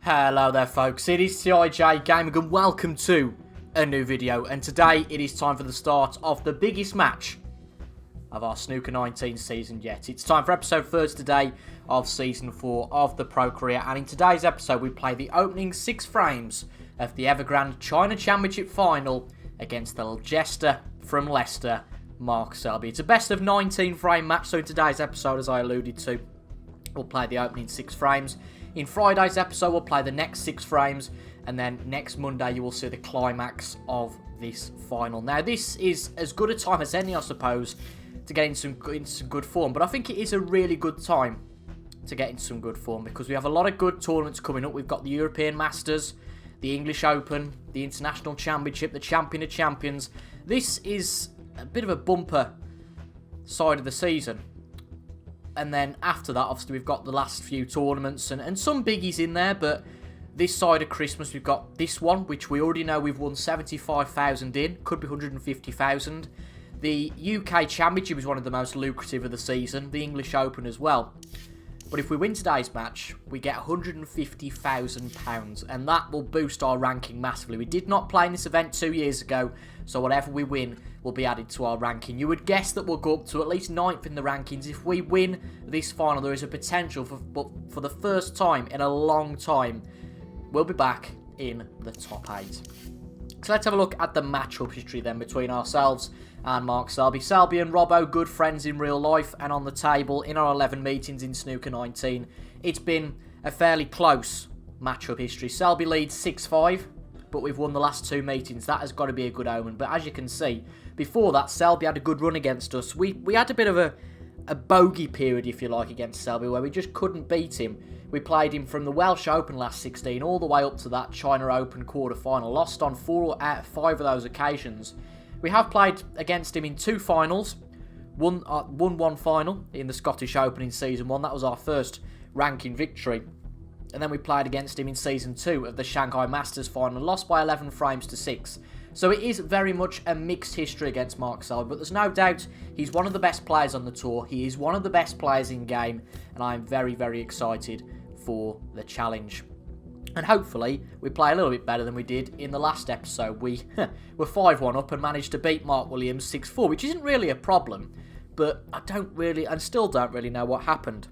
Hello there folks, it is TIJ Gaming and welcome to a new video, and today it is time for the start of the biggest match of our Snooker 19 season yet. It's time for episode 30 today of season 4 of the Pro Career, and in today's episode we play the opening 6 frames of the Evergrande China Championship final against the Jester from Leicester, Mark Selby. It's a best of 19 frame match, so in today's episode, as I alluded to, we'll play the opening 6 frames. In Friday's episode, we'll play the next 6 frames, and then next Monday, you will see the climax of this final. Now, this is as good a time as any, I suppose, to get into some good form, but I think it is a really good time to get into some good form because we have a lot of good tournaments coming up. We've got the European Masters, the English Open, the International Championship, the Champion of Champions. This is a bit of a bumper side of the season. And then after that, obviously, we've got the last few tournaments and some biggies in there. But this side of Christmas, we've got this one, which we already know we've won 75,000 in. Could be 150,000. The UK Championship is one of the most lucrative of the season. The English Open as well. But if we win today's match, we get £150,000. And that will boost our ranking massively. We did not play in this event 2 years ago. So whatever we win will be added to our ranking. You would guess that we'll go up to at least 9th in the rankings. If we win this final, there is a potential for the first time in a long time, we'll be back in the top 8. So let's have a look at the matchup history then between ourselves and Mark Selby. Selby and Robbo, good friends in real life and on the table in our 11 meetings in Snooker 19. It's been a fairly close matchup history. Selby leads 6-5. But we've won the last 2 meetings. That has got to be a good omen. But as you can see, before that, Selby had a good run against us. We had a bit of a bogey period, if you like, against Selby, where we just couldn't beat him. We played him from the Welsh Open last 16 all the way up to that China Open quarter-final. Lost on 4 out of 5 of those occasions. We have played against him in 2 finals. Won one final in the Scottish Open in Season 1. That was our first ranking victory. And then we played against him in Season 2 of the Shanghai Masters final, lost by 11 frames to 6. So it is very much a mixed history against Mark Selby, but there's no doubt he's one of the best players on the tour. He is one of the best players in game, and I'm very, very excited for the challenge. And hopefully, we play a little bit better than we did in the last episode. We were 5-1 up and managed to beat Mark Williams 6-4, which isn't really a problem, but I still don't really know what happened.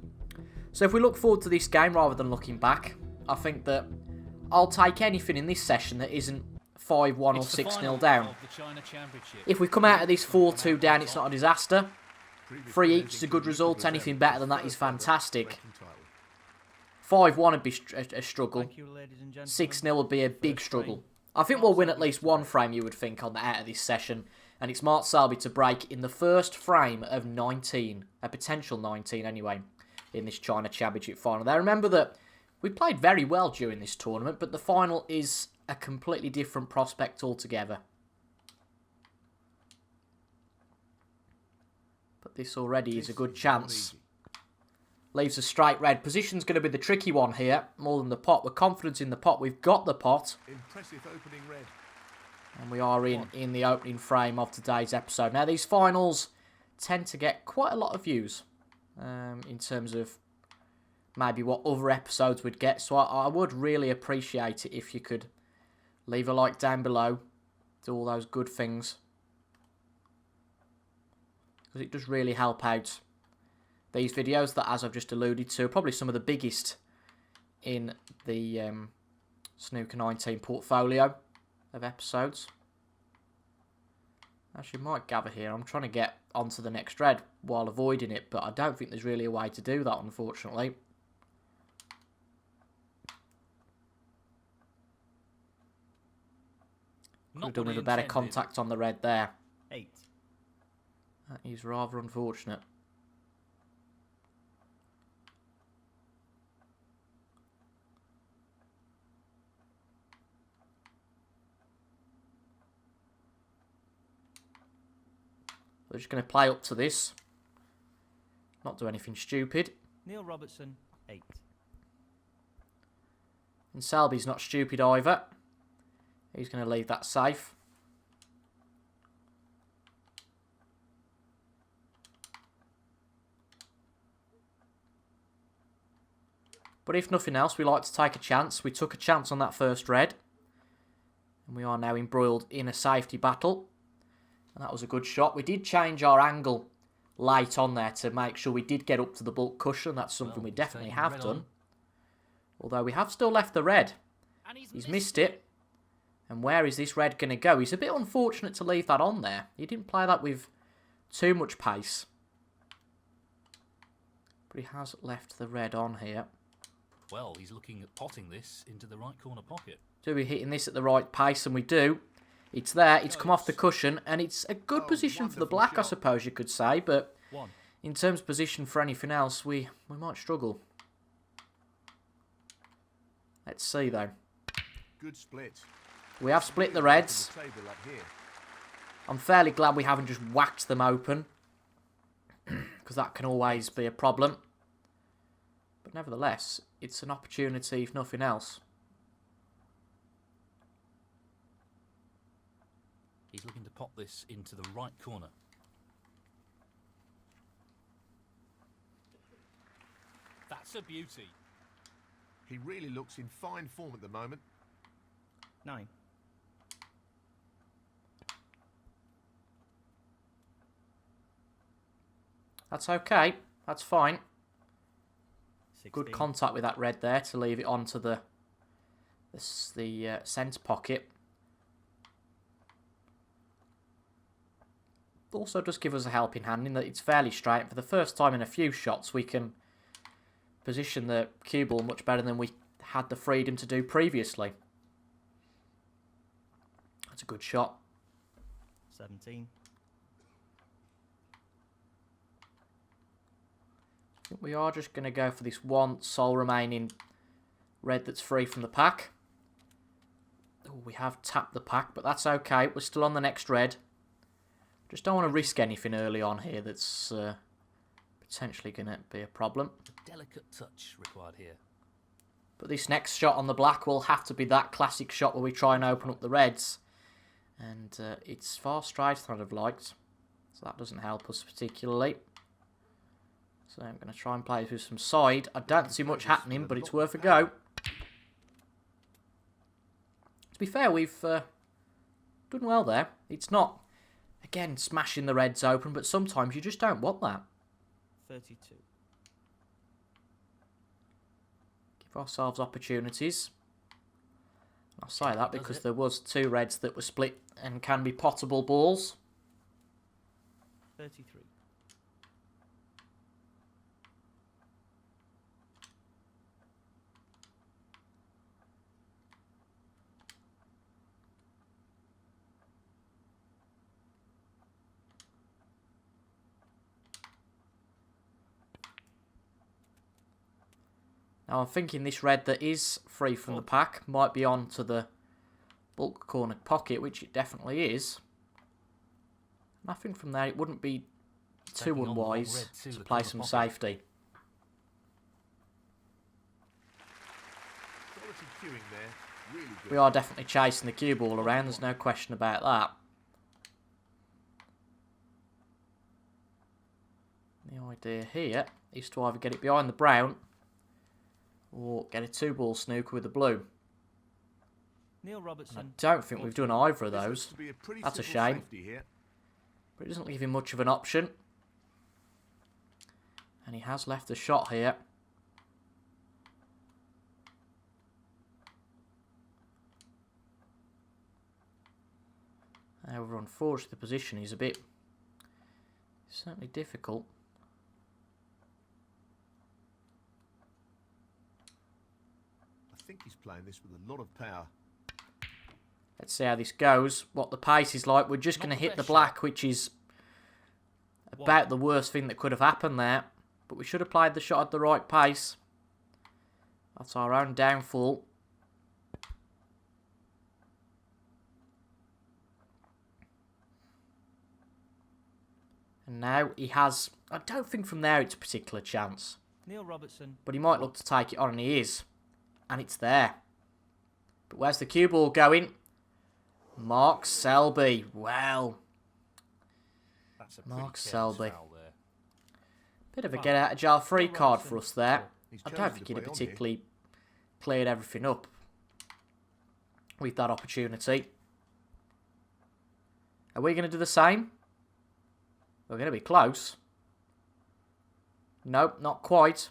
So if we look forward to this game rather than looking back, I think that I'll take anything in this session that isn't 5-1 or 6-0 down. If we come out of this 4-2 down, it's not a disaster. 3 each is a good result. Anything better than that is fantastic. 5-1 would be a struggle. 6-0 would be a big struggle. I think we'll win at least 1 frame, you would think, out of this session. And it's Mark Selby to break in the first frame of 19. A potential 19 anyway, in this China Championship final. Now remember that we played very well during this tournament, but the final is a completely different prospect altogether. But this already is a good chance. Leaves a straight red. Position's going to be the tricky one here, more than the pot. We're confident in the pot. We've got the pot. Impressive opening red. And we are in the opening frame of today's episode. Now these finals tend to get quite a lot of views. In terms of maybe what other episodes would get. So I would really appreciate it if you could leave a like down below. Do all those good things. Because it does really help out these videos that, as I've just alluded to, are probably some of the biggest in the Snooker 19 portfolio of episodes. Actually, might gather here. I'm trying to get onto the next red while avoiding it, but I don't think there's really a way to do that, unfortunately. Could have done with a better contact on the red there. 8. That is rather unfortunate. We're just going to play up to this. Not do anything stupid. Neil Robertson, 8. And Selby's not stupid either. He's going to leave that safe. But if nothing else, we like to take a chance. We took a chance on that first red. And we are now embroiled in a safety battle. And that was a good shot. We did change our angle late on there to make sure we did get up to the bulk cushion. That's something we definitely have done. Although we have still left the red. He's missed it. And where is this red going to go? He's a bit unfortunate to leave that on there. He didn't play that with too much pace. But he has left the red on here. Well, he's looking at potting this into the right corner pocket. Do we hitting this at the right pace? And we do. It's there. It's come off the cushion. And it's a good position for the black, I suppose you could say. But in terms of position for anything else, we might struggle. Let's see, though. Good split. We have split the reds. I'm fairly glad we haven't just whacked them open. Because that can always be a problem. But nevertheless, it's an opportunity if nothing else. He's looking to pop this into the right corner. That's a beauty. He really looks in fine form at the moment. 9. That's okay. That's fine. 16. Good contact with that red there to leave it onto the centre pocket. Also does give us a helping hand in that it's fairly straight. For the first time in a few shots, we can position the cue ball much better than we had the freedom to do previously. That's a good shot. 17. I think we are just going to go for this one sole remaining red that's free from the pack. Oh, we have tapped the pack, but that's okay. We're still on the next red. Just don't want to risk anything early on here that's potentially going to be a problem. A delicate touch required here. But this next shot on the black will have to be that classic shot where we try and open up the reds. And it's far straighter than I'd have liked. So that doesn't help us particularly. So I'm going to try and play with some side. I don't see much happening, but it's worth a go. To be fair, we've done well there. It's not, again, smashing the reds open, but sometimes you just don't want that. 32. Give ourselves opportunities. I'll say that because there was 2 reds that were split and can be pottable balls. 33. Now I'm thinking this red that is free from the pack might be on to the bulk corner pocket, which it definitely is. And I think from there it wouldn't be too unwise to play some safety. Quality queuing there. Really good. We are definitely chasing the cue ball around, there's no question about that. The idea here is to either get it behind the brown or get a 2-ball snooker with the blue. Neil Robertson. And I don't think we've done either of those. That's a shame. Here. But it doesn't leave him much of an option. And he has left a shot here. However, unfortunately, the position is a bit certainly difficult. I think he's playing this with a lot of power. Let's see how this goes, what the pace is like. We're just going to hit the black, which is about the worst thing that could have happened there. But we should have played the shot at the right pace. That's our own downfall. And now he has... I don't think from there it's a particular chance. Neil Robertson. But he might look to take it on, and he is. And it's there. But where's the cue ball going? Mark Selby. Well. That's a Mark pretty Selby. foul there. Bit of a get out of jail free card for us there. He's I don't chosen think to he'd have play on here. particularly cleared everything up with that opportunity. Are we going to do the same? We're going to be close. Nope, not quite.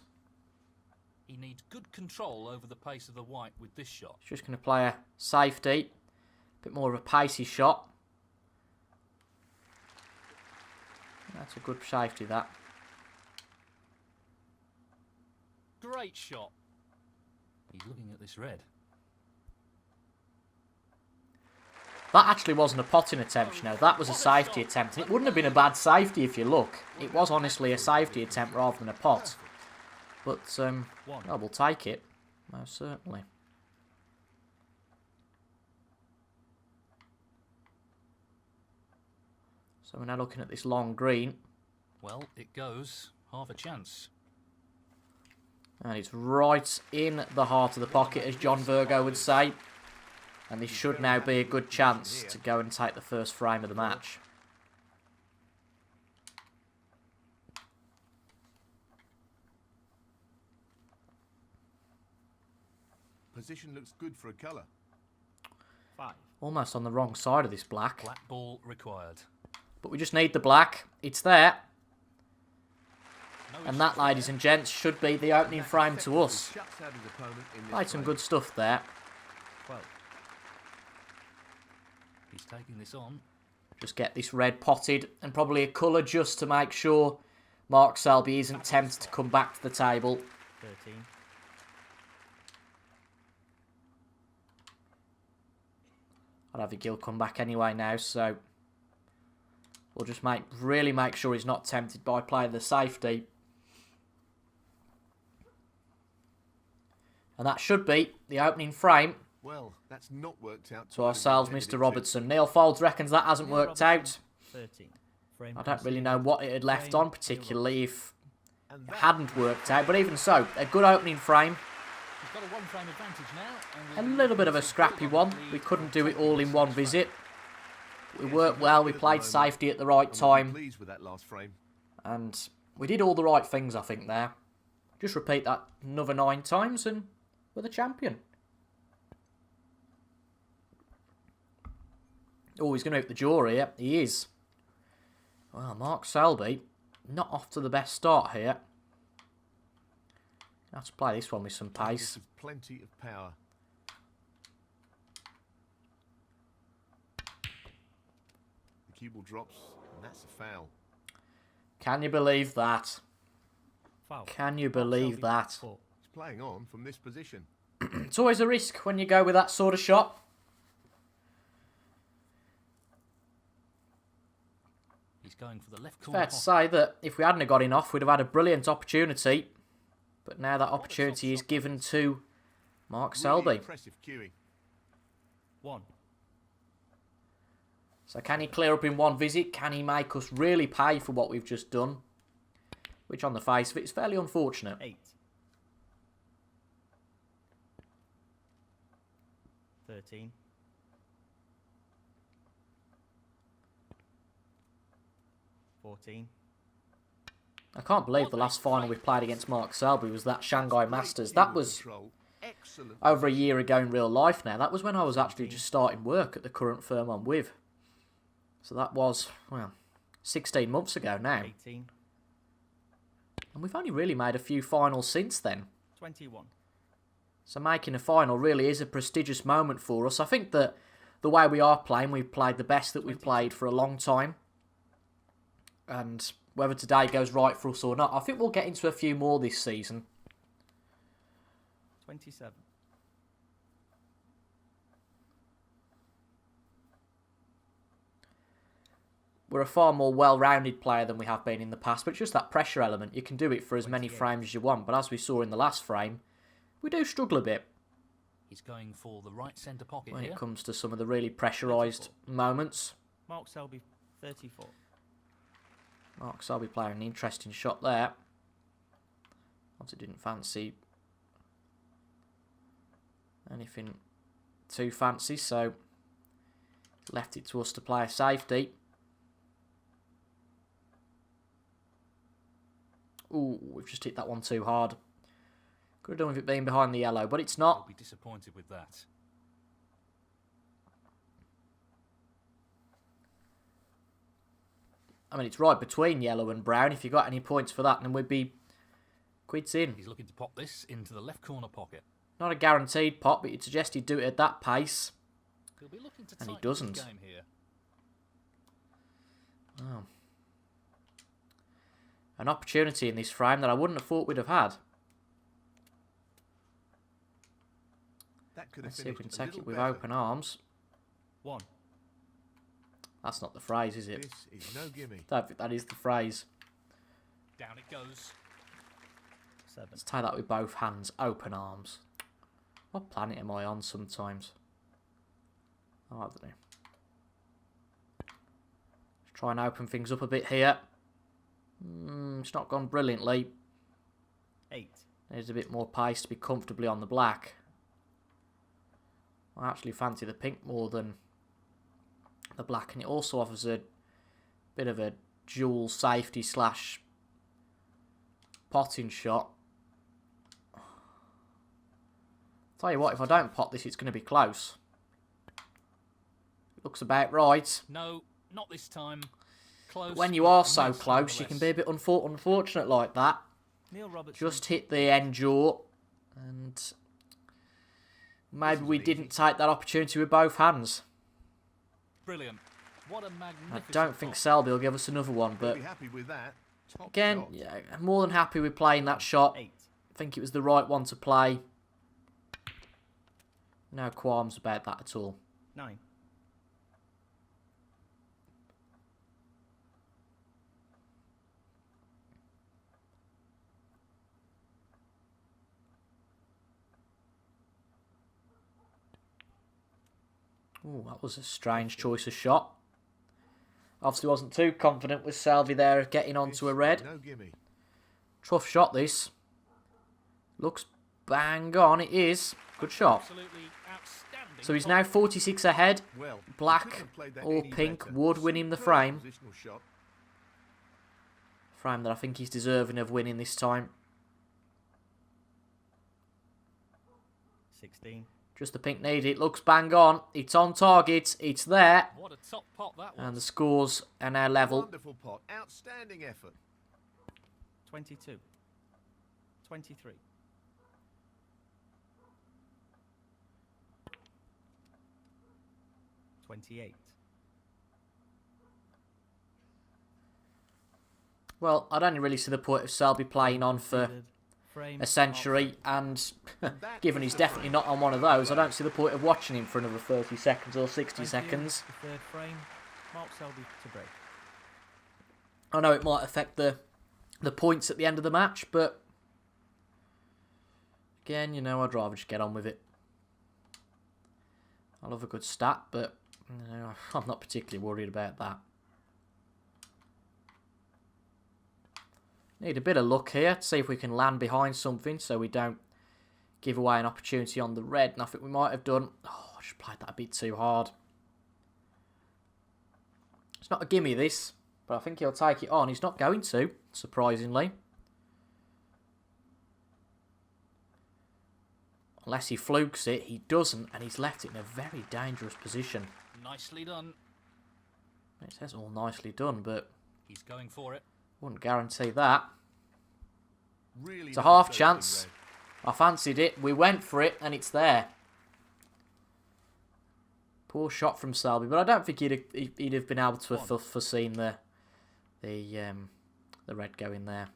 He needs good control over the pace of the white with this shot. He's just going to play a safety. A bit more of a pacey shot. That's a good safety, that. Great shot. He's looking at this red. That actually wasn't a potting attempt, you know. That was a safety attempt. And it wouldn't have been a bad safety if you look. It was honestly a safety attempt rather than a pot. But, well, we'll take it. Most certainly. So we're now looking at this long green. Well, it goes. Half a chance. And it's right in the heart of the pocket, as John Virgo would say. And this should now be a good chance to go and take the first frame of the match. Position looks good for a colour. 5. Almost on the wrong side of this black. Black ball required. But we just need the black. It's there. No And that, ladies and gents, should be the opening frame to us. Shuts out his opponent in this Played some frame. good stuff there. 12. He's taking this on. Just get this red potted and probably a colour just to make sure Mark Selby isn't tempted to come back to the table. 13. I don't think he'll come back anyway now, so we'll just really make sure he's not tempted by playing the safety. And that should be the opening frame Well, that's not worked out to ourselves, intended it Mr. to. Robertson. Neil Folds reckons that hasn't Neil worked Robertson, out. 13. Frame I don't really conceded. know what it had left Frame, on, Neil particularly if And it that hadn't worked out. But even so, a good opening frame. He's got a one-frame advantage now. A And little bit of a scrappy one. We couldn't do it all in one visit. We worked well, we played safety at the right and we'll be time. pleased with that last frame. And we did all the right things, I think, there. Just repeat that another 9 times and we're the champion. Oh, he's going to hit the jaw here. He is. Well, Mark Selby, not off to the best start here. Have to play this one with some This pace. is plenty of power. The cue ball drops, and that's a foul. Can you believe that? Foul. Can you believe Selby, that? 4. He's playing on from this position. It's always a risk when you go with that sort of shot. he's going for the left corner. Fair to pocket. say that if we hadn't have got him off, we'd have had a brilliant opportunity. But now that opportunity is given to Mark Really Selby. impressive cueing. 1. So can he clear up in one visit? Can he make us really pay for what we've just done? Which on the face of it is fairly unfortunate. 8. 13. 14. I can't believe the last final we played against Mark Selby was that Shanghai Masters. That was Control. Excellent. over a year ago in real life now. That was when I was actually just starting work at the current firm I'm with. So that was, well, 16 months ago now. 18. And we've only really made a few finals since then. 21. So making a final really is a prestigious moment for us. I think that the way we are playing, we've played the best that we've played for a long time. And whether today goes right for us or not, I think we'll get into a few more this season. 27. We're a far more well-rounded player than we have been in the past, but just that pressure element, you can do it for as many 28. frames as you want. But as we saw in the last frame, we do struggle a bit He's going for the right centre pocket when here. it comes to some of the really pressurised moments. Mark Selby, 34. Mark Selby playing an interesting shot there. Obviously didn't fancy anything too fancy, so left it to us to play a safety. Ooh, we've just hit that one too hard. Could have done with it being behind the yellow, but it's He'll not. be disappointed with that. I mean, it's right between yellow and brown. If you got any points for that, then we'd be quids in. He's looking to pop this into the left corner pocket. Not a guaranteed pot, but you'd suggest he'd do it at that pace. He'll be looking to And he tighten his doesn't. game here. Oh. An opportunity in this frame that I wouldn't have thought we'd have had. That could have Let's see if we finished can a take it little with better. open arms. 1. That's not the phrase, is it? This is no gimme. Don't think that is the phrase. Down it goes. 7. Let's tie that with both hands. Open arms. What planet am I on sometimes? Oh, I don't know. Let's try and open things up a bit here. It's not gone brilliantly. 8. There's a bit more pace to be comfortably on the black. I actually fancy the pink more than the black, and it also offers a bit of a dual safety slash potting shot. Tell you what, if I don't pot this, it's going to be close. Looks about right. No, not this time. Close. But when you are so Nice close, you can be a bit unfortunate like that. Neil Robertson. Just hit the end jaw, and maybe we didn't take that opportunity with both hands. Brilliant. What a I magnificent don't think pot. Selby will give us another one, We'll but be happy with that. Top again, shot. yeah, I'm more than happy with playing that shot. 8. I think it was the right one to play. No qualms about that at all. 9. Ooh, that was a strange choice of shot. Obviously wasn't too confident with Selby there getting onto a red. No gimme. Tough shot this. Looks bang on, it is. Good shot. Absolutely outstanding. So he's pot. now 46 ahead. Well, he Black couldn't have played that or any pink better. would win him the Superb frame. positional shot. Frame that I think he's deserving of winning this time. 16. Just the pink need it. Looks bang on. It's on target. It's there. What a top pot that was. And the scores are now level. Wonderful pot. Outstanding effort. 22. 23. 28. Well, I'd only really see the point of Selby playing on for Frame a century, and given he's definitely not on one of those, I don't see the point of watching him for another 30 seconds or 60 Thank you. seconds. The third frame. Mark Selby to break. I know it might affect the points at the end of the match, but again, you know, I'd rather just get on with it. I love a good stat, but you know, I'm not particularly worried about that. Need a bit of luck here to see if we can land behind something so we don't give away an opportunity on the red. And I think we might have done. Oh, I just played that a bit too hard. It's not a gimme, this, but I think he'll take it on. He's not going to, surprisingly. Unless he flukes it, he doesn't, and he's left it in a very dangerous position. Nicely done. It says all nicely done, but He's going for it. wouldn't guarantee that. Really It's a nice half opening chance. red. I fancied it. We went for it, and it's there. Poor shot from Selby, but I don't think he'd have been able to have foreseen the red going there.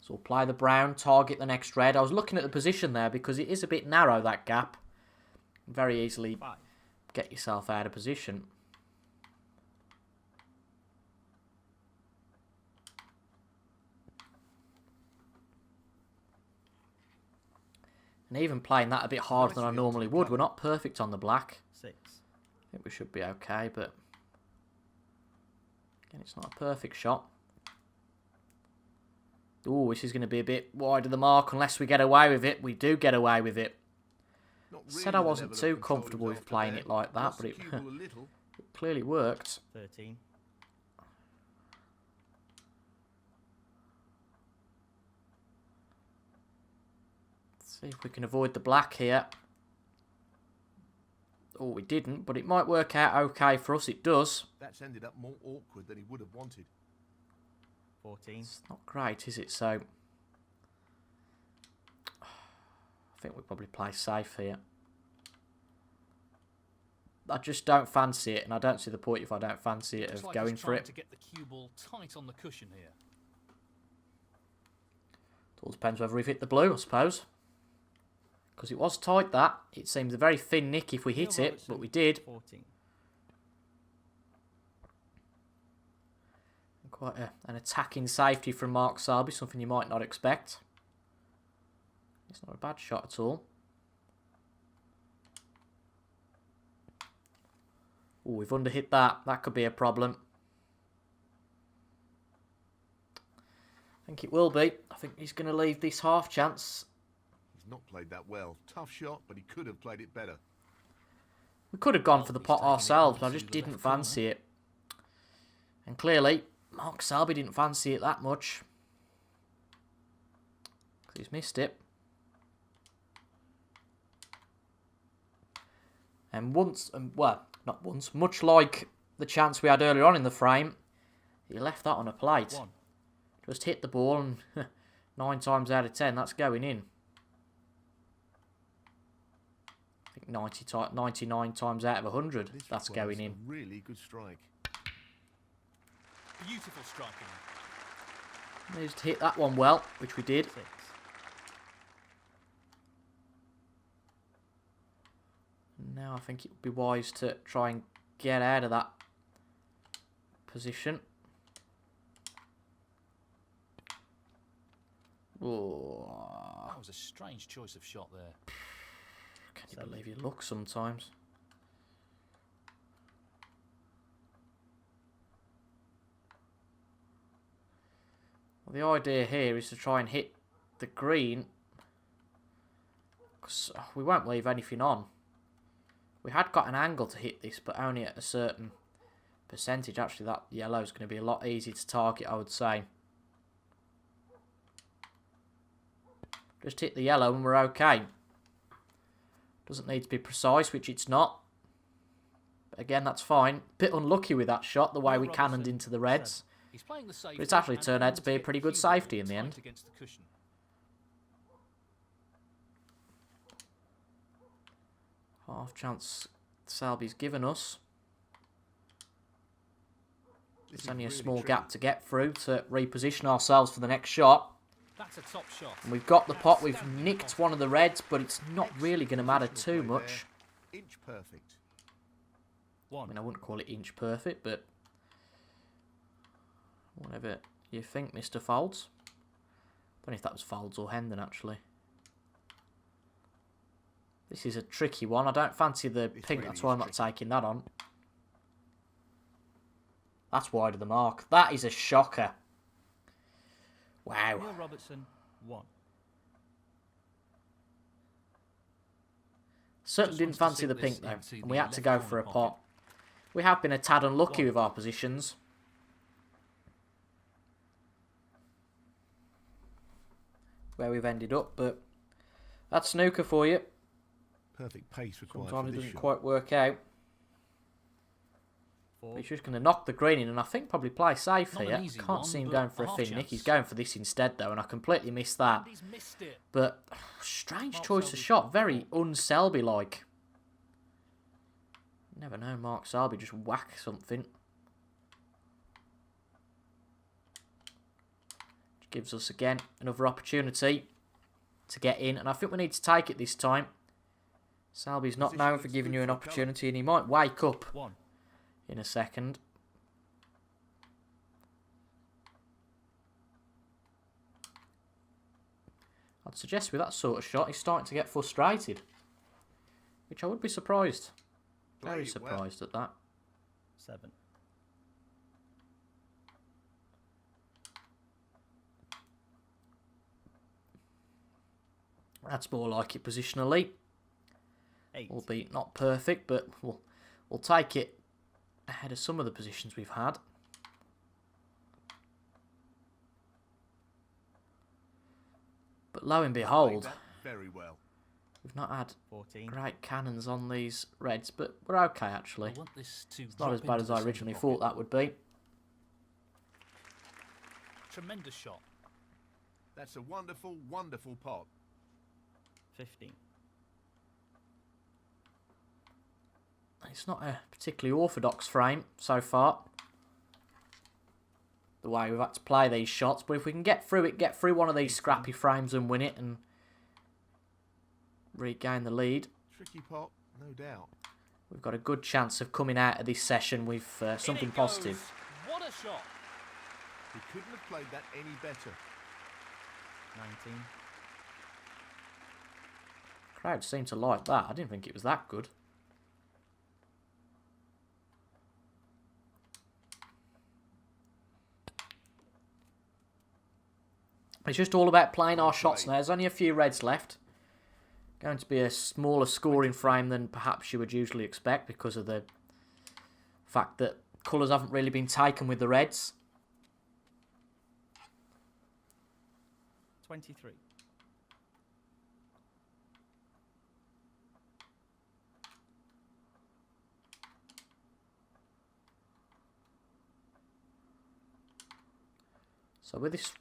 So we'll play the brown, target the next red. I was looking at the position there because it is a bit narrow, that gap. Very easily 5. get yourself out of position. And even playing that a bit harder than I normally would, we're not perfect on the black. 6. I think we should be okay, but again, it's not a perfect shot. Oh, this is going to be a bit wide of the mark unless we get away with it. We do get away with it. Not Said really I the wasn't level of too control comfortable he with was playing after it like that, Lost but the it cue ball a little. clearly worked. 13. Let's see if we can avoid the black here. Oh, we didn't, but it might work out okay for us. It does. That's ended up more awkward than he would have wanted. 14. It's not great, is it? So, I think we probably play safe here. I just don't fancy it, and I don't see the point if I don't fancy it Looks of like going he's for trying it. to get the cue ball tight on the cushion here. It all depends whether we've hit the blue, I suppose. Because it was tight, that. It seems a very thin nick if we hit Neil it, Robertson, but we did. 14. Quite an attacking safety from Mark Selby, something you might not expect. It's not a bad shot at all. Oh, we've underhit that. That could be a problem. I think it will be. I think he's going to leave this half chance. He's not played that well. Tough shot, but he could have played it better. We could have gone for the He's pot taken it ourselves, but I onto just the didn't left corner. fancy it. And clearly, Mark Selby didn't fancy it that much. He's missed it. And once, well, not once, much like the chance we had earlier on in the frame, he left that on a plate. 1. Just hit the ball and 9 times out of 10, that's going in. I think 99 times out of 100, This that's requires going in. a really good strike. Beautiful striking. Managed to hit that one well, which we did. 6. Now I think it would be wise to try and get out of that position. Oh, That was a strange choice of shot there. can you believe your luck sometimes? Well, the idea here is to try and hit the green, because we won't leave anything on. We had got an angle to hit this, but only at a certain percentage. Actually, that yellow is going to be a lot easier to target, I would say. Just hit the yellow and we're okay. Doesn't need to be precise, which it's not. But again, that's fine. Bit unlucky with that shot, the way we cannoned into the reds. He's playing the safety, But it's actually and turned out able to be a get pretty the good cue ball safety in the tight end. against the cushion. Half chance Selby's given us. This It's is only a really small tricky. gap to get through to reposition ourselves for the next shot. That's a top shot. And we've got the That's pot. We've standing nicked pot. one of the reds, but it's not really going to matter Positional too play much. there. Inch perfect. I 1. mean, I wouldn't call it inch perfect, but whatever you think, Mr. Folds. Don't know if that was Folds or Hendon, actually. This is a tricky one. I don't fancy the This pink, really that's why I'm is not tricky. taking that on. That's wide of the mark. That is a shocker. Wow. Neil Robertson, 1. Certainly Just didn't wants to fancy sink the this pink, though. into And the we had to left go corner for a pocket. pot. We have been a tad unlucky One. with our positions. Where we've ended up, but that's snooker for you. Perfect pace required Sometimes for it this doesn't shot. quite work out. 4. He's just going to knock the green in, and I think probably play safe Not an here. easy Can't one, see him but going for a a half thin nick. He's chance. going for this instead, though, and I completely missed that. And he's missed it. But strange Mark choice of Selby shot. for Very un-Selby-like. Never know, Mark Selby just whack something. Which gives us, again, another opportunity to get in. And I think we need to take it this time. Selby's not Position known for looks giving good you an for a colour. opportunity, and he might wake up 1. in a second. I'd suggest with that sort of shot, he's starting to get frustrated. Which I would be surprised. Very Played it well. surprised at that. 7. That's more like it positionally. 8. Albeit not perfect, but we'll take it ahead of some of the positions we've had. But lo and behold, Very well. we've not had 14. great cannons on these reds, but we're okay actually. I want this to It's not drop as bad into as the I centre originally pocket. thought that would be. Tremendous shot. That's a wonderful, wonderful pot. 15. It's not a particularly orthodox frame so far, the way we've had to play these shots, but if we can get through it, get through one of these scrappy frames and win it and regain the lead, Tricky pot, no doubt. we've got a good chance of coming out of this session with something In it positive. goes. What a shot. He couldn't have played that any better. 19. Crowd seemed to like that. I didn't think it was that good. It's just all about playing our shots now. There's only a few reds left. Going to be a smaller scoring frame than perhaps you would usually expect because of the fact that colours haven't really been taken with the reds. 23. So with this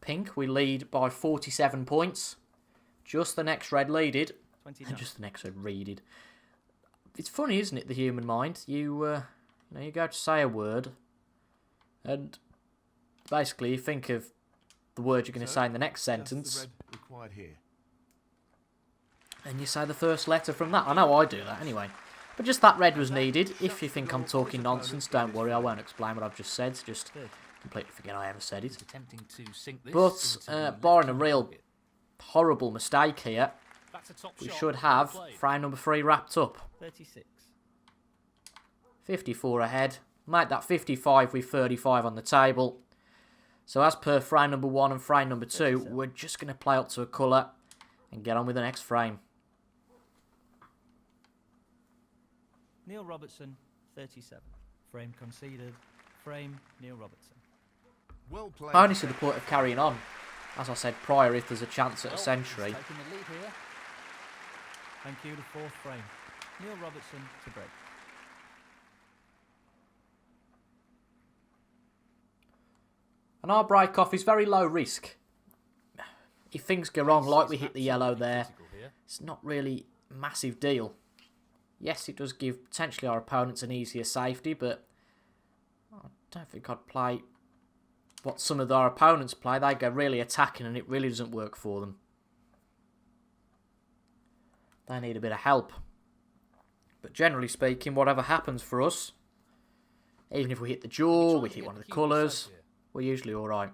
pink, we lead by 47 points. Just the next red leaded. 29. Just the next red readed. It's funny, isn't it, the human mind? You go to say a word, and basically you think of the word you're going to say in the next Just sentence, the red required here. and you say the first letter from that. I know I do that anyway. But just that red was needed. If you think I'm talking nonsense, don't worry, I won't explain what I've just said. Just 30. completely forget I ever said it. He's attempting to sink this But, into the barring a left-hand real pocket. horrible mistake here, That's a top we shot. should Well have played. frame number 3 wrapped up. 36. 54 ahead. Make that 55 with 35 on the table. So as per frame number 1 and frame number 2, 37. we're just going to play up to a colour and get on with the next frame. Neil Robertson, 37. Frame conceded. Frame, Neil Robertson. Well played. I only see the point of carrying on. As I said prior, if there's a chance at a Well, century. he's taking the lead here. Thank you, the fourth frame. Neil Robertson to break. And our break-off is very low risk. If things go wrong, like we hit the yellow there, Critical here. it's not really a massive deal. Yes, it does give potentially our opponents an easier safety, but I don't think I'd play what some of our opponents play. They go really attacking and it really doesn't work for them. They need a bit of help. But generally speaking, whatever happens for us, even if we hit the jaw, we hit one of the colours, we're usually alright.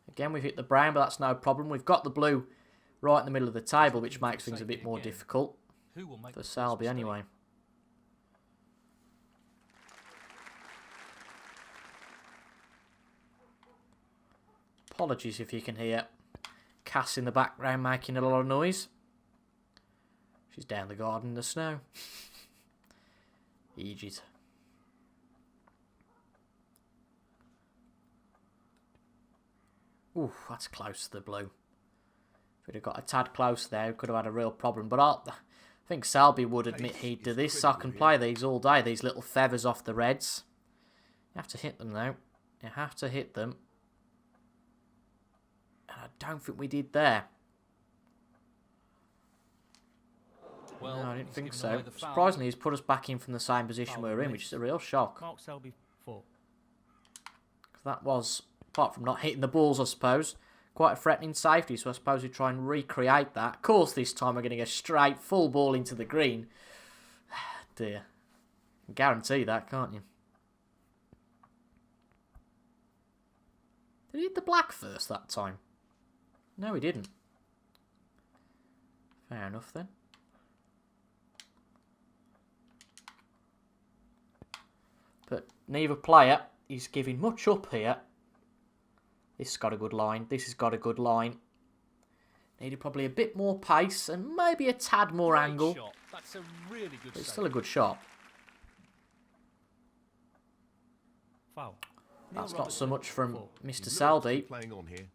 Again, we've hit the brown, but that's no problem. We've got the blue right in the middle of the table, which makes things a bit more difficult Who will make for the first Selby mistake? anyway. Apologies if you can hear Cass in the background making a lot of noise. She's down the garden in the snow. Egypt. Ooh, that's close to the blue. If we'd have got a tad close there, we could have had a real problem. But I think Selby would admit he'd do this. I can play these all day, these little feathers off the reds. You have to hit them though. You have to hit them. And I don't think we did there. Well, No, I didn't he's think given so. away the foul. Surprisingly, he's put us back in from the same position Foul we were in, which is a real shock. Mark Selby, 4. 'Cause that was, apart from not hitting the balls, I suppose, quite a threatening safety. So I suppose we try and recreate that. Of course, this time we're going to go straight, full ball into the green. Dear. You can guarantee that, can't you? Did he hit the black first that time? No, he didn't. Fair enough then. But neither player is giving much up here. This has got a good line. This has got a good line. Needed probably a bit more pace and maybe a tad more Great angle. shot. That's a really good But it's save. still a good shot. Foul. That's not so much from Four. Mr. He looks to be Selby. playing on here.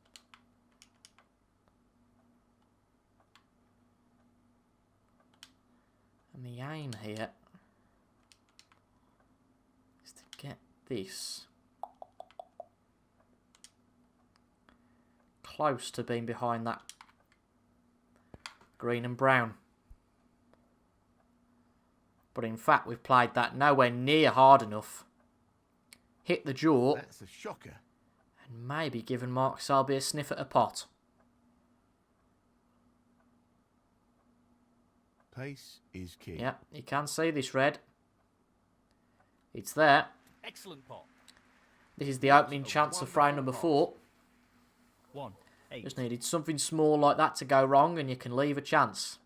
And the aim here is to get this close to being behind that green and brown. But in fact, we've played that nowhere near hard enough. Hit the jaw That's a shocker. and maybe given Mark Selby a sniff at a pot. Pace is key. Yeah, you can see this red. It's there. Excellent pot. This is the opening chance of frame number 4. 1, 8, Just needed something small like that to go wrong and you can leave a chance.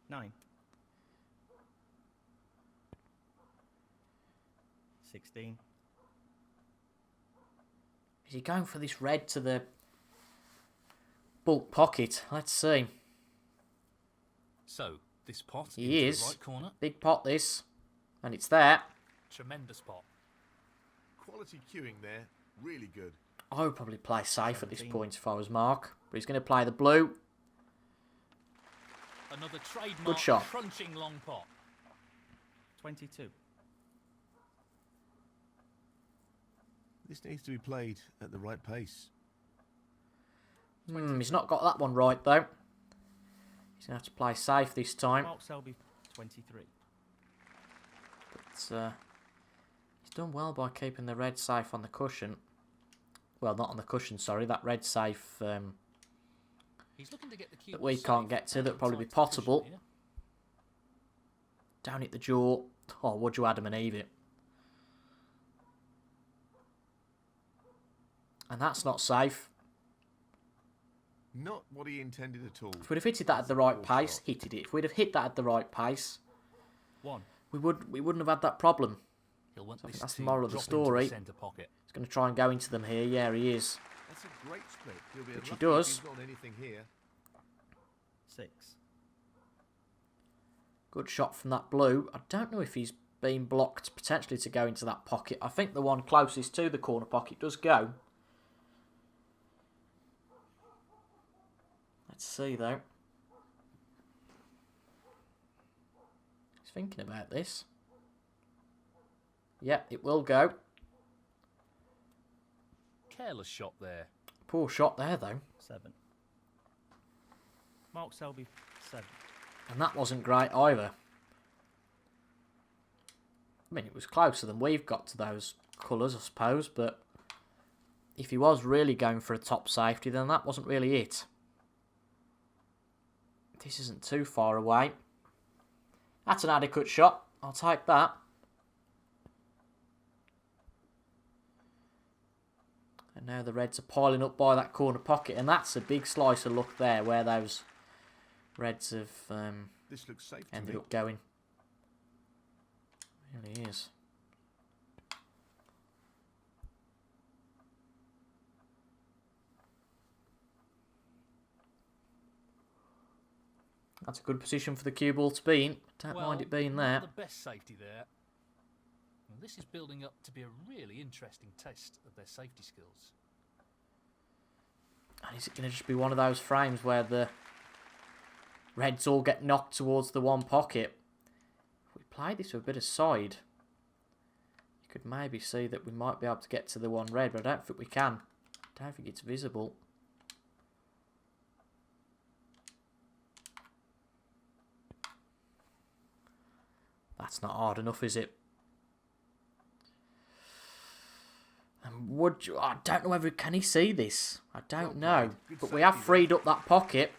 9, 16, Is he going for this red to the bulk pocket? Let's see. So, this pot He into is. the right corner. Big pot this. And it's there. Tremendous pot. Quality cueing there. Really good. I would probably play safe at this 17. point if I was Mark. But he's going to play the blue. Another trademark Good shot. crunching long pot. 22, This needs to be played at the right pace. He's not got that one right though. He's going to have to play safe this time. Mark Selby, 23, But he's done well by keeping the red safe on the cushion. Well, not on the cushion, sorry. That red safe He's looking to get the cue that we safe can't get to, and that'll probably be inside the cushion potable. here. Down at the jaw. Oh, would you Adam and Eve it? And that's not safe. Not what he intended at all. If we'd have hit that at the right Poor pace, shot. hitted it. If we'd have hit that at the right pace, 1, we wouldn't have had that problem. He'll want So I think this that's the to moral of the drop into story. centre pocket. He's going to try and go into them here. Yeah, he is. That's a great split. He'll be Which he unlucky if does. he's got anything here. 6, Good shot from that blue. I don't know if he's been blocked potentially to go into that pocket. I think the one closest to the corner pocket does go. Let's see though. He's thinking about this. Yep, it will go. Careless shot there. Poor shot there though. 7, Mark Selby, 7, And that wasn't great either. I mean, it was closer than we've got to those colours, I suppose, but if he was really going for a top safety, then that wasn't really it. This isn't too far away. That's an adequate shot. I'll take that. And now the reds are piling up by that corner pocket, and that's a big slice of luck there, where those reds have This looks safe to ended me. up going. It really is. That's a good position for the cue ball to be in. Don't mind it being not there. the best safety there. Well, this is building up to be a really interesting test of their safety skills. And is it going to just be one of those frames where the reds all get knocked towards the one pocket? If we play this with a bit of side, you could maybe see that we might be able to get to the one red, but I don't think we can. I don't think it's visible. That's not hard enough, is it? And would you... I don't know whether... Can he see this? I don't know. Good But we have safety freed up that pocket.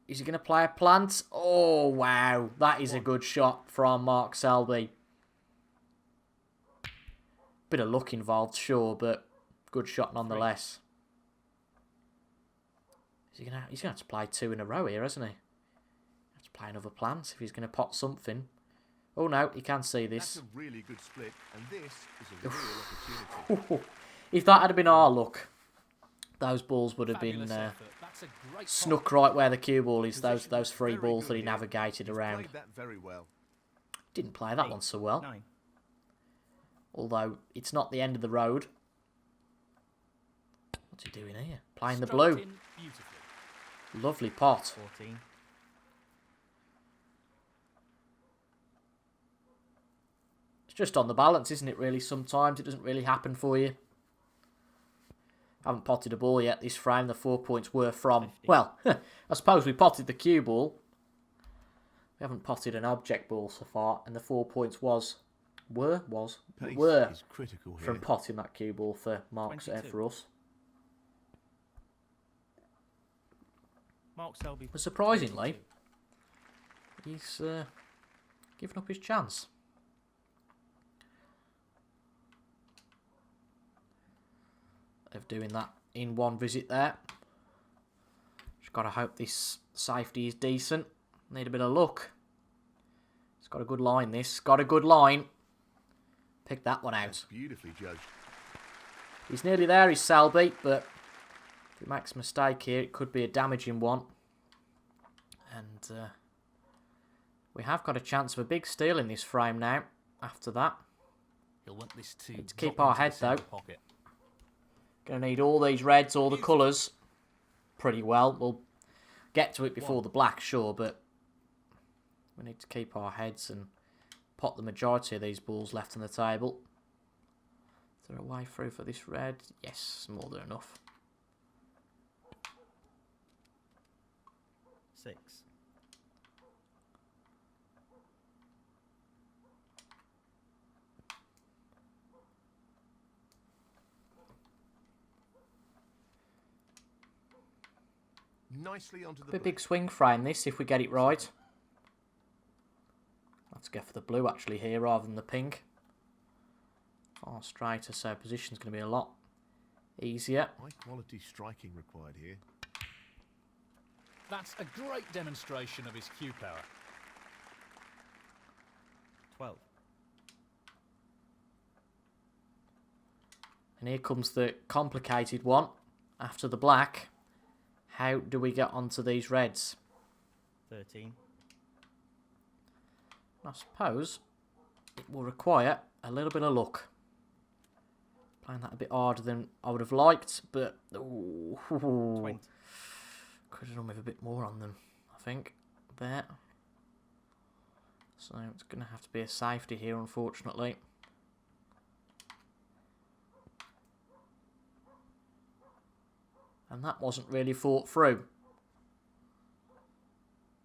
Is he going to play a plant? Oh, wow. That is a good shot from Mark Selby. Bit of luck involved, sure, but good shot nonetheless. He's gonna have to play 2 in a row here, hasn't he? Have to play another plan, see if he's gonna pot something. Oh no, he can see this. That's a really good split, and this is a real opportunity. If that had been our luck, those balls would have Fabulous been effort. That's a great snuck pot. right where the cue ball is. Position Those is 3 very balls good that he here. navigated He's around. played that very well. Didn't play that 8, one so well. 9. Although it's not the end of the road. What's he doing here? Playing the Stroked blue. in beautifully. Lovely pot. 14. It's just on the balance, isn't it, really? Sometimes it doesn't really happen for you. Haven't potted a ball yet this frame. The 4 points were from... 50. Well, I suppose we potted the cue ball. We haven't potted an object ball so far. And the 4 points were Pace is critical here. from potting that cue ball for Mark 22. for us. Mark Selby. But surprisingly, 22. he's given up his chance. Of doing that in one visit there. Just got to hope this safety is decent. Need a bit of luck. It's got a good line, this. Got a good line. Pick that one out. Beautifully judged. He's nearly there, he's Selby, but if he makes a mistake here, it could be a damaging one. And we have got a chance of a big steal in this frame now, after that. He'll want this to Need to keep drop our into the head, centre though. pocket. Going to need all these reds, all the colours, pretty well. We'll get to it before the black, sure, but we need to keep our heads and pot the majority of these balls left on the table. Is there a way through for this red? Yes, more than enough. 6. Nicely onto the A black. big swing frame this, if we get it right. Let's go for the blue actually here rather than the pink. Far straighter, so position's going to be a lot easier. High quality striking required here. That's a great demonstration of his cue power. 12. And here comes the complicated one. After the black, how do we get onto these reds? 13. I suppose it will require a little bit of luck. Playing that a bit harder than I would have liked, but ooh, 20. could have done with a bit more on them, I think. There. So it's going to have to be a safety here, unfortunately. And that wasn't really thought through.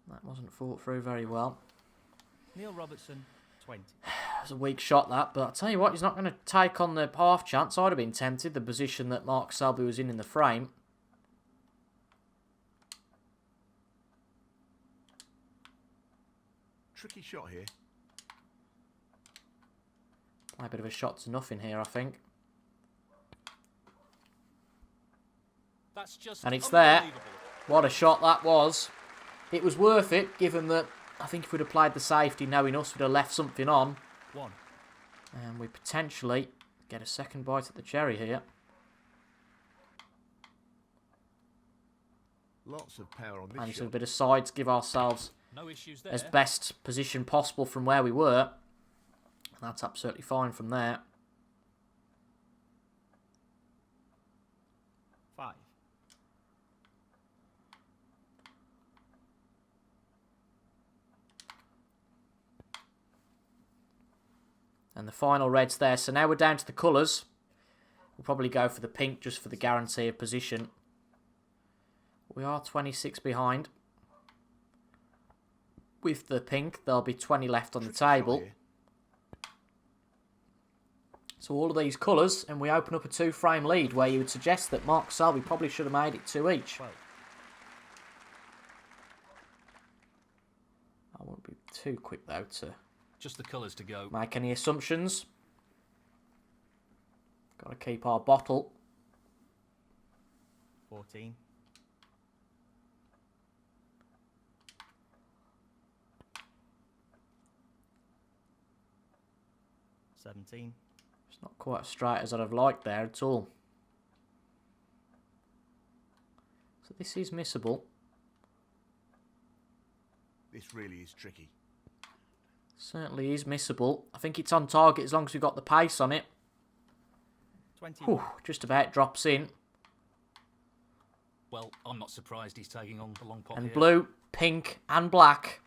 That wasn't thought through very well. Neil Robertson, 20. It was a weak shot, that, but I'll tell you what, he's not going to take on the half chance. I'd have been tempted, the position that Mark Selby was in the frame. Tricky shot here. A bit of a shot to nothing here, I think. That's just And it's there. unbelievable. What a shot that was. It was worth it, given that I think if we'd have played the safety knowing us, we'd have left something on. 1. And we potentially get a second bite at the cherry here. Lots of power on this Managed a shot. bit of side to give ourselves No issues there. as best position possible from where we were. And that's absolutely fine from there. 5. And the final red's there. So now we're down to the colours. We'll probably go for the pink just for the guarantee of position. We are 26 behind. With the pink, there'll be 20 left on the Tricky shot table. here. So all of these colours, and we open up a 2-frame lead where you would suggest that Mark Selby probably should have made it 2 each. 12. I won't be too quick though to Just the colours to go. make any assumptions. Got to keep our bottle. 14. 17. It's not quite as straight as I'd have liked there at all. So this is missable. This really is tricky. Certainly is missable. I think it's on target as long as we've got the pace on it. 20. Whew, just about drops in. Well, I'm not surprised he's taking on the long pot And here. blue, pink and black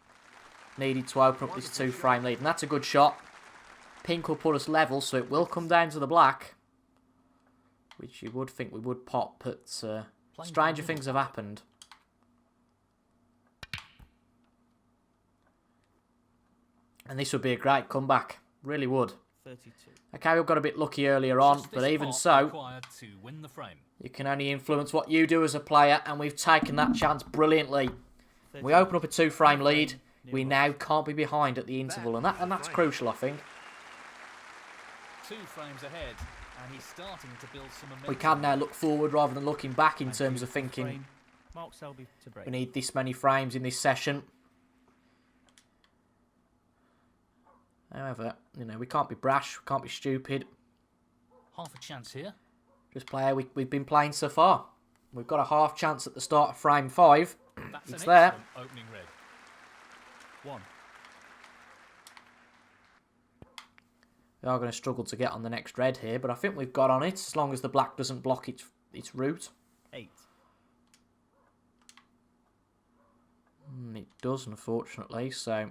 needed to open up this 2-frame lead. And that's a good shot. Pink will put us level, so it will come down to the black. Which you would think we would pop, but stranger things have happened. And this would be a great comeback. Really would. 32. Okay, we've got a bit lucky earlier on, Just but this even pot so, required to win the frame. you can only influence what you do as a player, and we've taken that chance brilliantly. We open up a 2-frame lead. We now can't be behind at the interval, and that's crucial, I think. 2 frames ahead, and he's starting to build some momentum. We can now look forward rather than looking back in terms of thinking Mark Selby to break. we need this many frames in this session. However, you know, we can't be brash, we can't be stupid. Half a chance here. Just play how we've been playing so far. We've got a half chance at the start of frame 5. That's It's an there. excellent opening red. 1. We are going to struggle to get on the next red here, but I think we've got on it, as long as the black doesn't block its route. 8. It does, unfortunately, so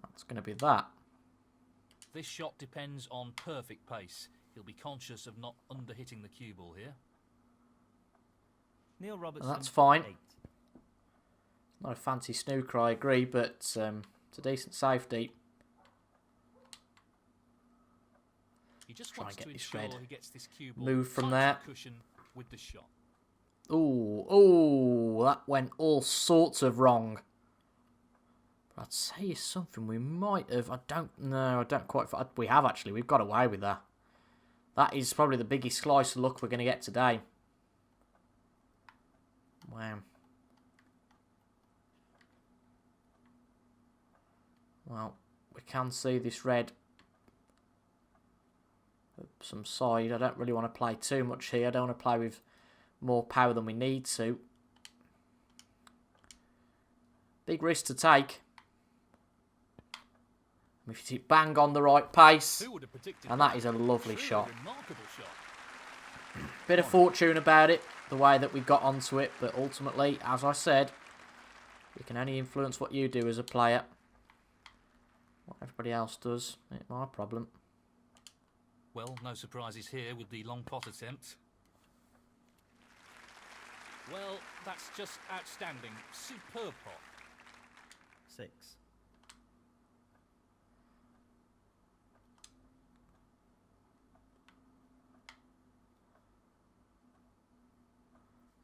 that's going to be that. This shot depends on perfect pace. He'll be conscious of not under-hitting the cue ball here. Neil Robertson. That's fine. 8. Not a fancy snooker, I agree, but it's a decent safety. He just Try wants and to get this ensure red. he gets this cue ball Move from tight there. to cushion with the shot. Ooh, that went all sorts of wrong. But I'd say it's something we might have. I don't quite. We have actually. We've got away with that. That is probably the biggest slice of luck we're going to get today. Wow. Well, we can see this red some side. I don't really want to play too much here. I don't want to play with more power than we need to. Big risk to take. If you bang on the right pace, Who would have predicted and that is a lovely Truly shot. remarkable shot. Bit of fortune about it, the way that we got onto it, but ultimately, as I said, you can only influence what you do as a player. What everybody else does, ain't my problem. Well, no surprises here with the long pot attempt. Well, that's just outstanding. Superb pot. 6.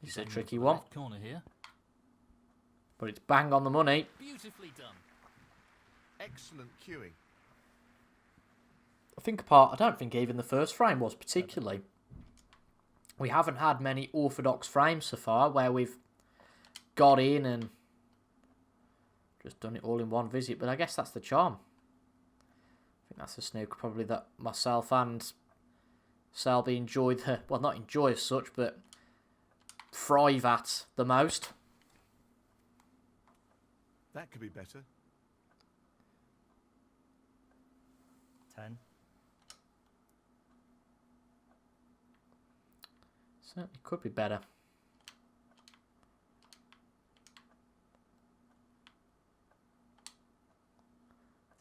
This is a Aiming tricky for the one, left corner here. but it's bang on the money. Beautifully done. Excellent cueing. I don't think even the first frame was particularly. We haven't had many orthodox frames so far where we've got in and just done it all in one visit, but I guess that's the charm. I think that's a snooker probably that myself and Selby enjoyed, well, not enjoy as such, but thrive at the most. That could be better. 10. Certainly could be better.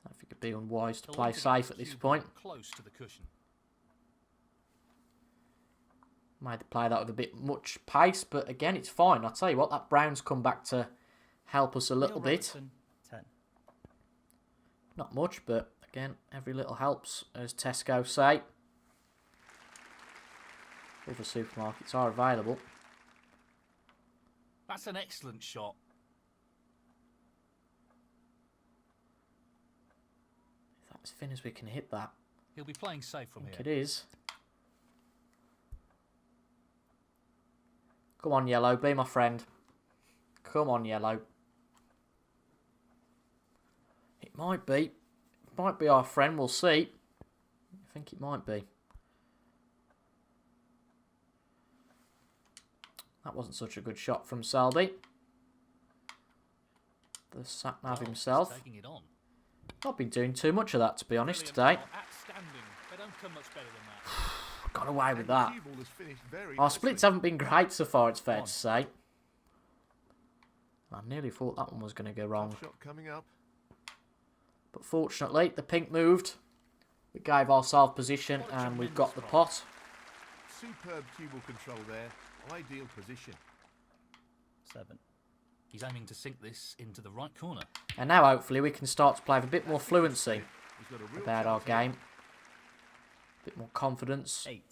I think it'd be unwise to He'll play want get safe the at this cue ball point. Close to the cushion. Might play that with a bit much pace, but again, it's fine. I'll tell you what, that brown's come back to help us a little Neil bit. Robertson, 10. Not much, but again, every little helps, as Tesco say. Other supermarkets are available. That's an excellent shot. As thin as we can hit that. He'll be playing safe I from think here. it is. Come on, yellow, be my friend. Come on, yellow. It might be. might be our friend. We'll see. I think it might be. That wasn't such a good shot from Selby. The sat-nav himself. Taking it on. Not been doing too much of that, to be honest, today. Outstanding. They don't come much better than that. Got away with that. Cue ball has finished very Our nicely. splits haven't been great so far, it's fair to say. I nearly thought that one was going to go wrong. Top shot coming up. But fortunately, the pink moved. We gave ourselves position and we've got the pot. Superb cue ball control there. Ideal position. 7. He's aiming to sink this into the right corner. And now hopefully we can start to play with a bit more fluency He's got a real about our chance here. game. A bit more confidence. 8.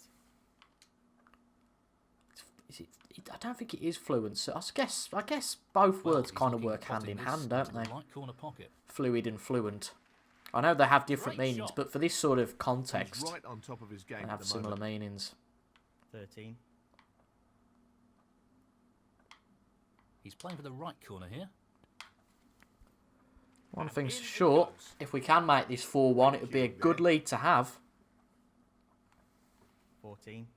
I don't think it is fluency. I guess both Well, words he's kind of looking work at hand potting in this hand, into don't the they? right corner pocket. Fluid and fluent. I know they have different Great meanings, shot. but for this sort of He's context, right on top of his game they at have the similar moment. meanings. 13. He's playing for the right corner here. One And thing's in it sure, goes. if we can make this 4-1, it would be a good lead to have. 14.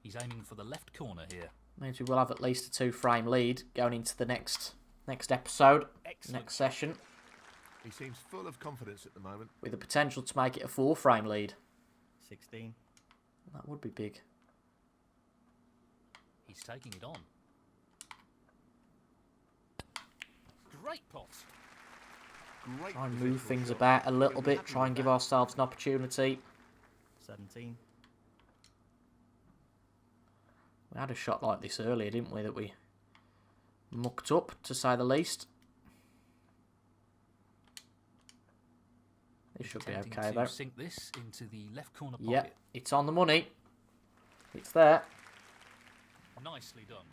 He's aiming for the left corner here. Means we will have at least a 2-frame lead going into the next episode, Excellent. next session, He seems full of confidence at the moment. with the potential to make it a 4-frame lead. 16. That would be big. He's taking it on. Great pot. Great Try and move positional things shot. about a He's little gonna be bit, happy try with and give that. ourselves an opportunity. 17. We had a shot like this earlier, didn't we, that we mucked up, to say the least. This should be Attempting okay, to though. sink this into the left corner pocket. Yep, it's on the money. It's there. Nicely done.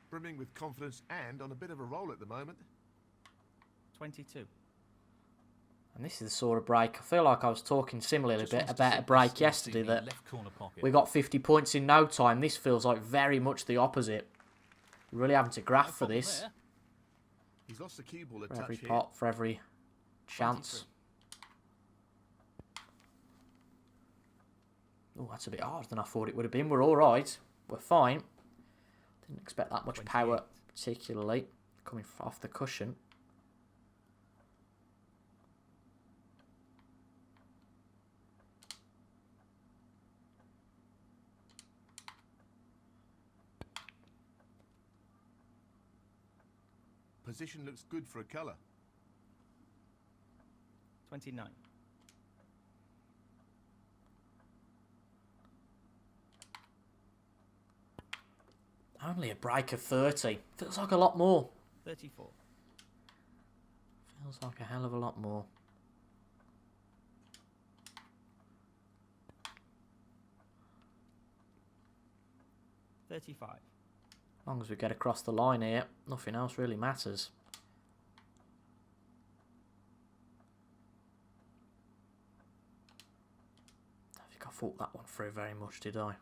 Brimming with confidence and on a bit of a roll at the moment. 22. And this is the sort of break, I feel like I was talking similarly a Just bit wants to about a sink break this into yesterday the that left corner pocket. we got 50 points in no time. This feels like very much the opposite. We're really having to No graft for problem this. there. He's lost the cue ball a For touch every here. pot, for every chance. Oh, that's a bit harder than I thought it would have been. We're all right. We're fine. Didn't expect that much power, 28. particularly coming off the cushion. Position looks good for a colour. 29. Only a break of 30. Feels like a lot more. 34. Feels like a hell of a lot more. $35. As long as we get across the line here, nothing else really matters. I don't think I thought that one through very much, did I?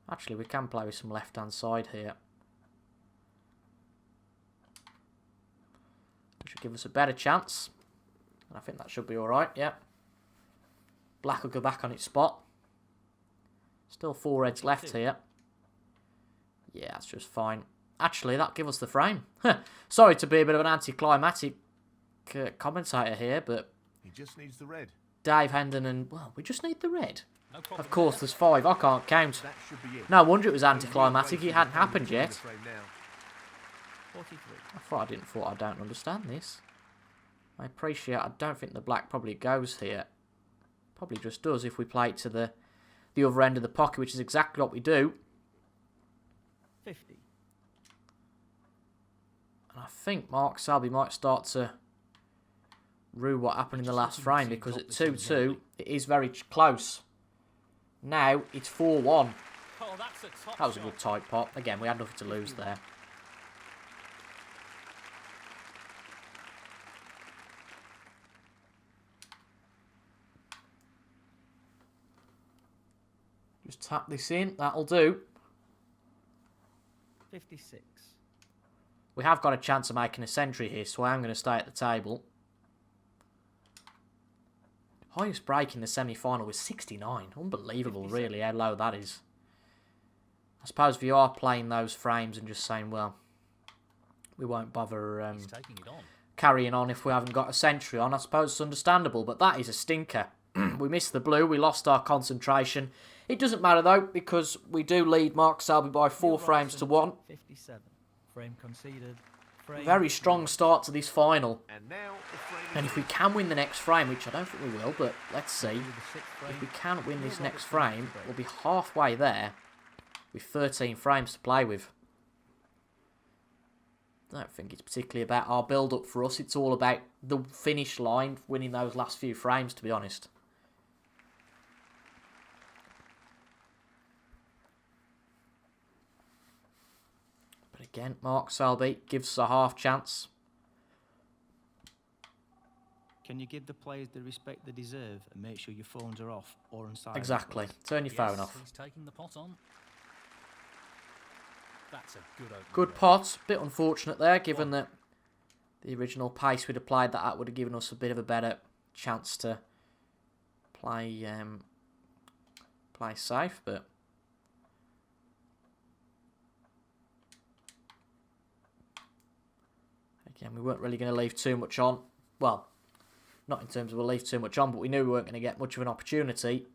Actually, we can play with some left-hand side here. Which should give us a better chance. I think that should be alright, yeah. Black will go back on its spot. Still 4 reds left here. Yeah, that's just fine. Actually, that'll give us the frame. Sorry to be a bit of an anticlimactic commentator here, but He just needs the red. Dave Hendon and... Well, we just need the red. No problem Of course, there. there's 5. I can't count. That should be it. No wonder it was A real anticlimactic. race It hadn't is on happened between the yet. frame now. 43. I don't understand this. I appreciate... I don't think the black probably goes here. Probably just does if we play it to the other end of the pocket, which is exactly what we do. 50. And I think Mark Selby might start to rue what happened in the Just last looking frame, to because drop at this in 2-2, gently. it is very close. Now, it's 4-1. Oh, that's a top That was a shot. good tight pot. Again, we had nothing to lose there. Just tap this in. That'll do. 56. We have got a chance of making a century here, so I am going to stay at the table. Highest break in the semi-final was 69. Unbelievable, 57. really, how low that is. I suppose if you are playing those frames and just saying, well, we won't bother He's taking it on. carrying on if we haven't got a century on, I suppose it's understandable, but that is a stinker. We missed the blue, we lost our concentration. It doesn't matter, though, because we do lead Mark Selby by 4 frames to 1. 57. Frame conceded. Frame Very strong start to this final. And now the frame And if we can win the next frame, which I don't think we will, but let's see. If we can win this next frame, we'll be halfway there with 13 frames to play with. I don't think it's particularly about our build-up for us. It's all about the finish line, winning those last few frames, to be honest. But again, Mark Selby gives us a half chance. Can you give the players the respect they deserve and make sure your phones are off or on silent? Exactly. Turn your phone off. He's taking the pot on. That's a good opening. Good pot. Bit unfortunate there, given that the original pace we'd applied, that would have given us a bit of a better chance to play play safe, but again, we weren't really going to leave too much on. Well, not in terms of we'll leave too much on, but we knew we weren't going to get much of an opportunity.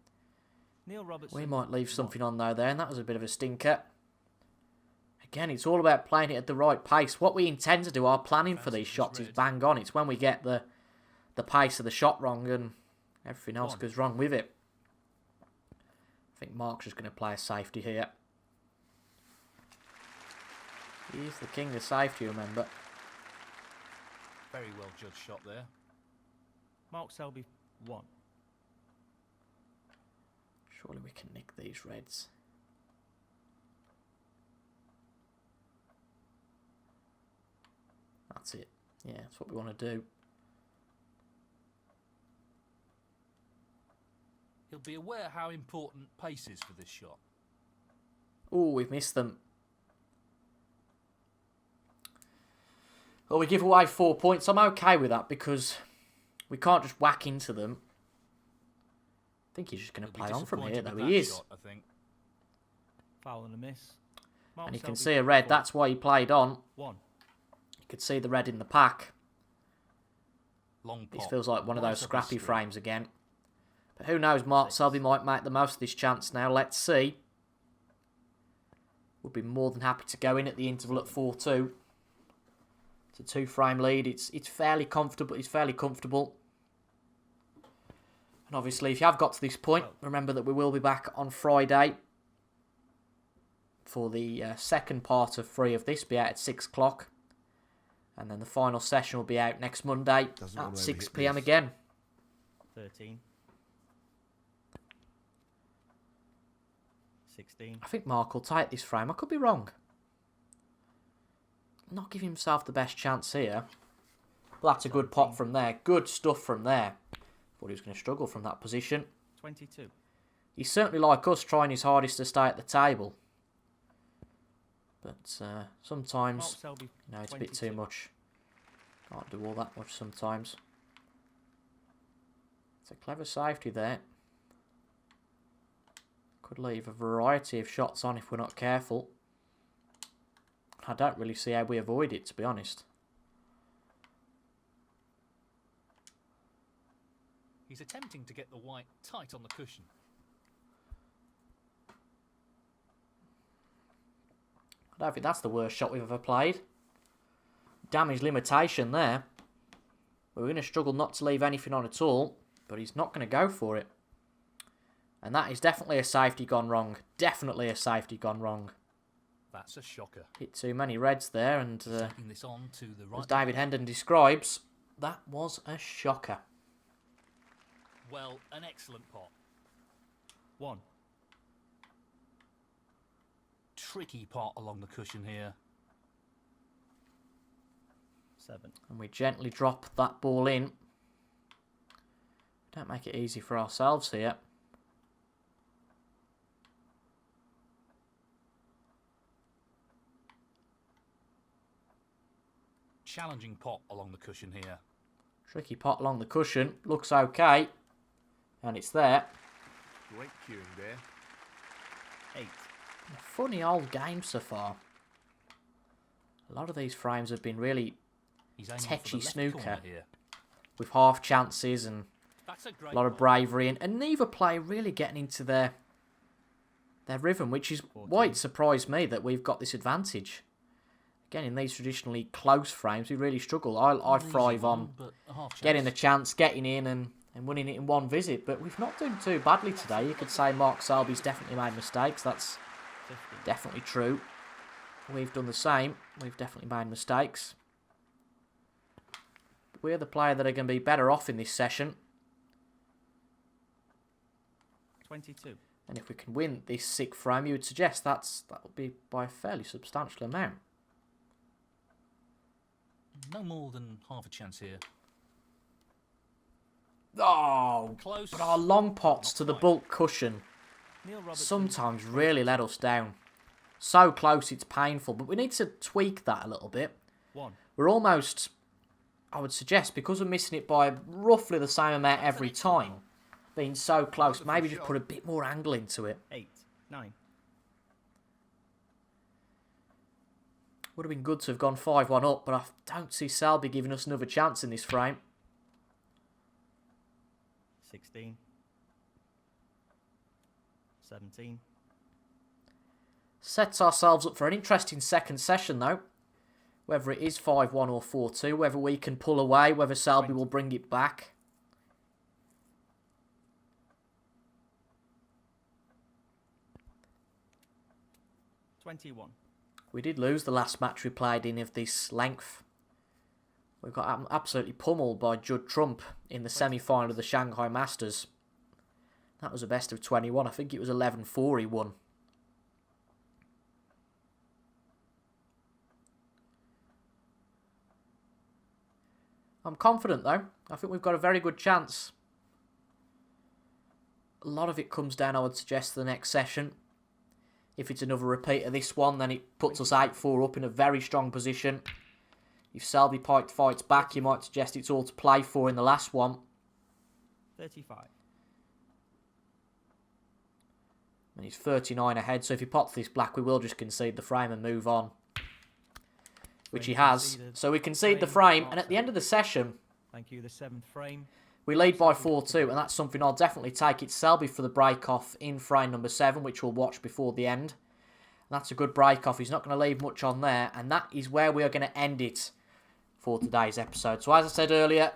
Neil Robertson. We might leave something on there, and that was a bit of a stinker. Again, it's all about playing it at the right pace. What we intend to do, our planning for these shots is bang on. It's when we get the pace of the shot wrong and everything else goes wrong with it. I think Mark's just going to play a safety here. He's the king of safety, remember. Very well judged shot there. Mark Selby 1. Surely we can nick these reds. That's it. Yeah, that's what we want to do. He'll be aware how important pace is for this shot. Oh, we've missed them. Well, we give away 4 points. I'm okay with that because we can't just whack into them. I think he's just going to play on from here, though. He is. Shot, I think. Foul and a miss. Mark And you can Selby see a red. 4. That's why he played on. 1. You could see the red in the pack. Long This pot. feels like one of those Right up his scrappy street. frames again. But who knows, Mark Selby might make the most of this chance now. Let's see. We'll be more than happy to go in at the interval at 4-2. It's a 2-frame lead. It's fairly comfortable. It's fairly comfortable. And obviously, if you have got to this point, remember that we will be back on Friday for the second part of 3 of this. Be out at 6 o'clock. And then the final session will be out next Monday Doesn't at wanna 6 overhit p.m. this. again. 13. 16. I think Mark will take this frame. I could be wrong. Not giving himself the best chance here. But that's a good pot from there. Good stuff from there. Thought he was going to struggle from that position. 22. He's certainly like us, trying his hardest to stay at the table. But Mark sometimes, Selby you know, it's a bit too 22. much. Can't do all that much sometimes. It's a clever safety there. Could leave a variety of shots on if we're not careful. I don't really see how we avoid it, to be honest. He's attempting to get the white tight on the cushion. I don't think that's the worst shot we've ever played. Damage limitation there. We're going to struggle not to leave anything on at all, but he's not going to go for it. And that is definitely a safety gone wrong. Definitely a safety gone wrong. That's a shocker. Hit too many reds there, and Taking this on to the right. as David Hendon describes, that was a shocker. Well, an excellent pot. 1. Tricky pot along the cushion here. 7. And we gently drop that ball in. Don't make it easy for ourselves here. challenging pot along the cushion here. Tricky pot along the cushion. Looks okay. And it's there. Great cueing there. 8. A funny old game so far. A lot of these frames have been really He's aiming for tetchy the left snooker. corner here. with half chances and That's a great a lot of ball. bravery, and neither player really getting into their rhythm, which is why it surprised me that we've got this advantage. Again, in these traditionally close frames, we really struggle. I An easy thrive one, on but a half getting the chance. chance, getting in and winning it in one visit, but we've not done too badly today. You could say Mark Selby's definitely made mistakes. That's 15. definitely true. We've done the same. We've definitely made mistakes. We're the player that are going to be better off in this session. 22. And if we can win this sixth frame, you would suggest that will be by a fairly substantial amount. No more than half a chance here. Oh, Close. but our long pots Not to the quite. bulk cushion Neil Robertson. sometimes really let us down. So close, it's painful, but we need to tweak that a little bit. 1. We're almost, I would suggest, because we're missing it by roughly the same amount every time, being so close, maybe just put a bit more angle into it. 8. 9. Would have been good to have gone 5-1 up, but I don't see Selby giving us another chance in this frame. 16. 17. Sets ourselves up for an interesting second session, though. Whether it is 5-1 or 4-2, whether we can pull away, whether Selby will bring it back. $21. We did lose the last match we played in of this length. We got absolutely pummeled by Judd Trump in the semi-final of the Shanghai Masters. That was a best of 21. I think it was 11-4 he won. I'm confident though. I think we've got a very good chance. A lot of it comes down, I would suggest, to the next session. If it's another repeat of this one, then it puts us 8-4 up in a very strong position. If Selby fights back, you might suggest it's all to play for in the last one. 35. And he's 39 ahead, so if he pots this black, we will just concede the frame and move on. Which he has. So we concede the frame, and at the end of the session, Thank you. The 7th frame. we lead by 4-2, and that's something I'll definitely take. It's Selby for the break-off in frame number 7, which we'll watch before the end. And that's a good break-off. He's not going to leave much on there, and that is where we are going to end it for today's episode. So as I said earlier,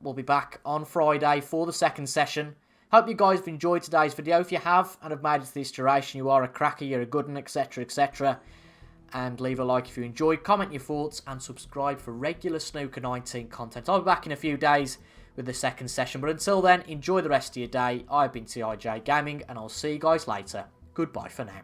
we'll be back on Friday for the second session. Hope you guys have enjoyed today's video. If you have and have made it to this duration, you are a cracker, you're a good one, etc, etc. And leave a like if you enjoyed, comment your thoughts, and subscribe for regular Snooker 19 content. I'll be back in a few days with the second session, but until then, enjoy the rest of your day. I've been TIJ Gaming, and I'll see you guys later. Goodbye for now.